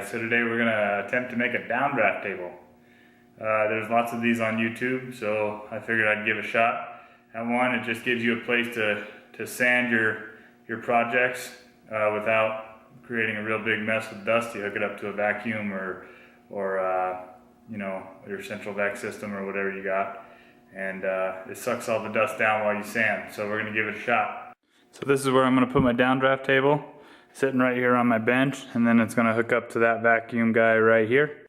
guys. So today we're gonna attempt to make a downdraft table. There's lots of these on YouTube, so I figured I'd give a shot at one. It just gives you a place to sand your projects without creating a real big mess with dust. You hook it up to a vacuum or you know, your central vac system or whatever you got, and it sucks all the dust down while you sand. So we're gonna give it a shot. So this is where I'm gonna put my downdraft table, sitting right here on my bench, and then it's gonna hook up to that vacuum guy right here.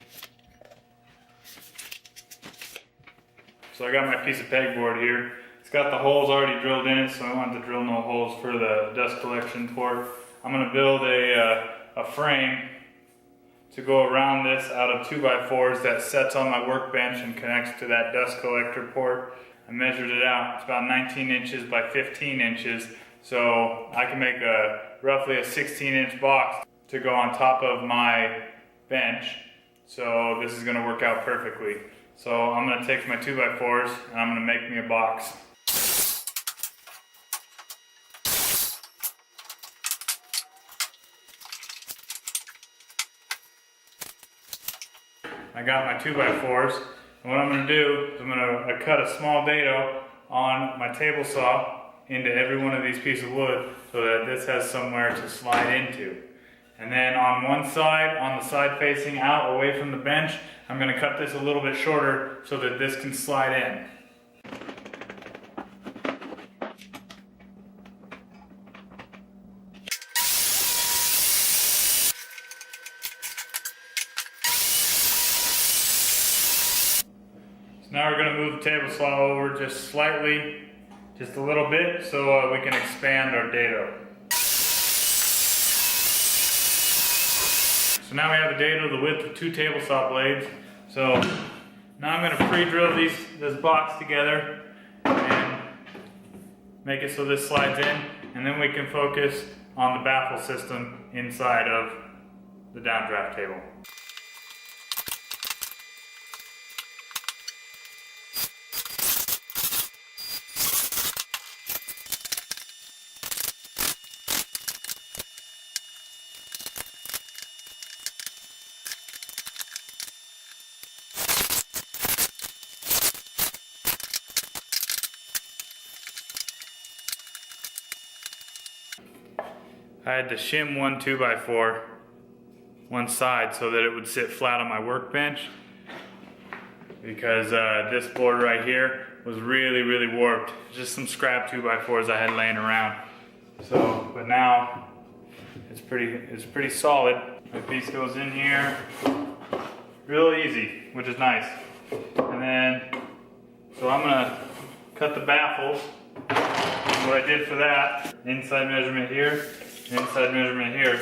So I got my piece of pegboard here. It's got the holes already drilled in it, so I don't have to drill no holes for the dust collection port. I'm gonna build a frame to go around this out of 2x4s that sets on my workbench and connects to that dust collector port. I measured it out. It's about 19 inches by 15 inches. So I can make roughly a 16-inch box to go on top of my bench. So this is gonna work out perfectly. So I'm gonna take my 2x4s and I'm gonna make me a box. I got my 2x4s, and what I'm gonna do is I'm gonna cut a small dado on my table saw into every one of these pieces of wood so that this has somewhere to slide into. And then on one side, on the side facing out away from the bench, I'm going to cut this a little bit shorter so that this can slide in. So now we're going to move the table saw over just slightly, just a little bit, so we can expand our dado. So now we have a dado the width of 2 table saw blades. So now I'm going to pre-drill this box together and make it so this slides in, and then we can focus on the baffle system inside of the downdraft table. I had to shim one 2x4 one side so that it would sit flat on my workbench, because this board right here was really warped. Just some scrap 2x4s I had laying around. So, but now it's pretty solid. My piece goes in here real easy, which is nice. And then, so I'm gonna cut the baffles. And what I did for that, inside measurement here, inside measurement here, is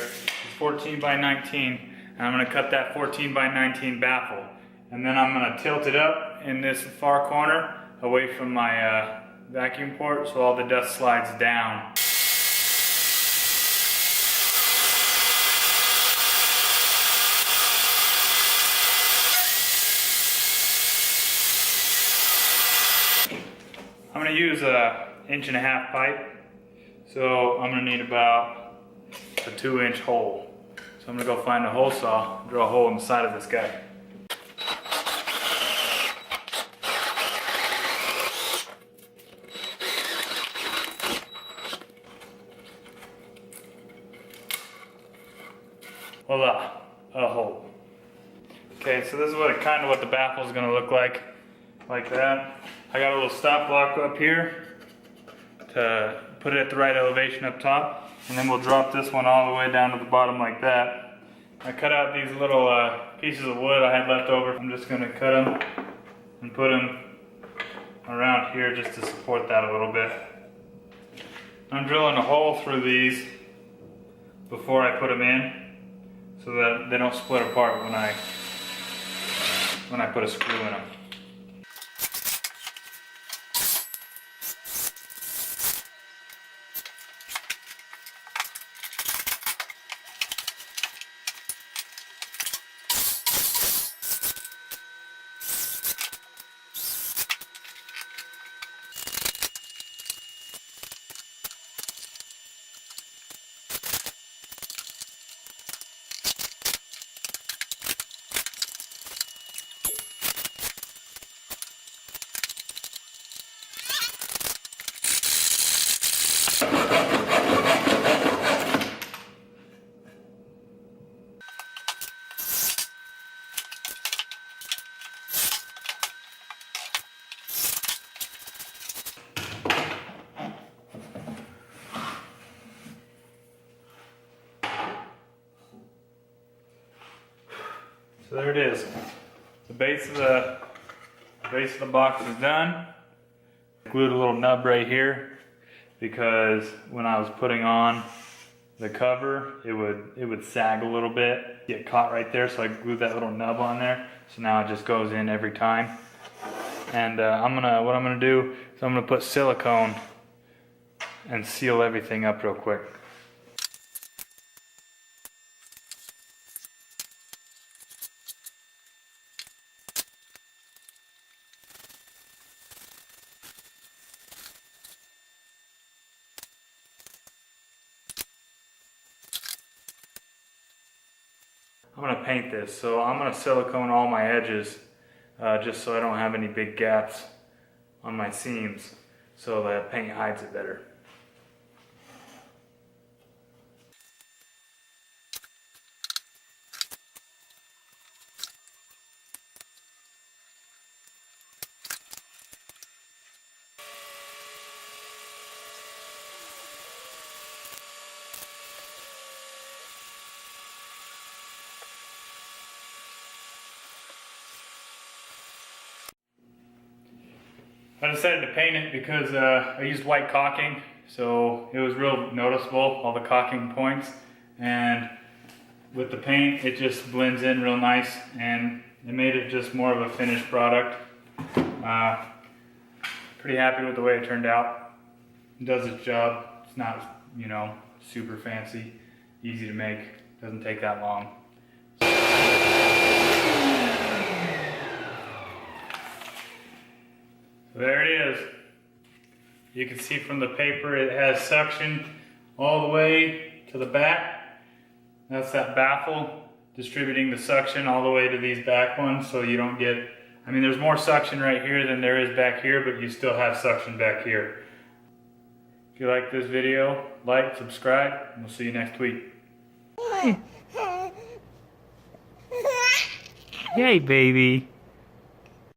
14 by 19, and I'm going to cut that 14 by 19 baffle. And then I'm going to tilt it up in this far corner away from my vacuum port so all the dust slides down. I'm going to use a 1.5 inch pipe, so I'm going to need about a 2-inch hole. So I'm going to go find a hole saw, drill a hole in the side of this guy. Voila, a hole. Okay, so this is kind of what the baffle is going to look like that. I got a little stop block up here to put it at the right elevation up top, and then we'll drop this one all the way down to the bottom like that. I cut out these little pieces of wood I had left over. I'm just going to cut them and put them around here just to support that a little bit. I'm drilling a hole through these before I put them in so that they don't split apart when I put a screw in them. So there it is. The base of the box is done. Glued a little nub right here because when I was putting on the cover, it would sag a little bit, get caught right there. So I glued that little nub on there. So now it just goes in every time. And what I'm gonna do is I'm gonna put silicone and seal everything up real quick. I'm gonna paint this, so I'm gonna silicone all my edges just so I don't have any big gaps on my seams, so that paint hides it better. I decided to paint it because I used white caulking, so it was real noticeable, all the caulking points, and with the paint it just blends in real nice and it made it just more of a finished product. Pretty happy with the way it turned out. It does its job. It's not, you know, super fancy, easy to make, doesn't take that long. There it is. You can see from the paper it has suction all the way to the back. That's that baffle distributing the suction all the way to these back ones, so you don't get, I mean, there's more suction right here than there is back here, but you still have suction back here. If you like this video, like, subscribe, and we'll see you next week. Yay, baby.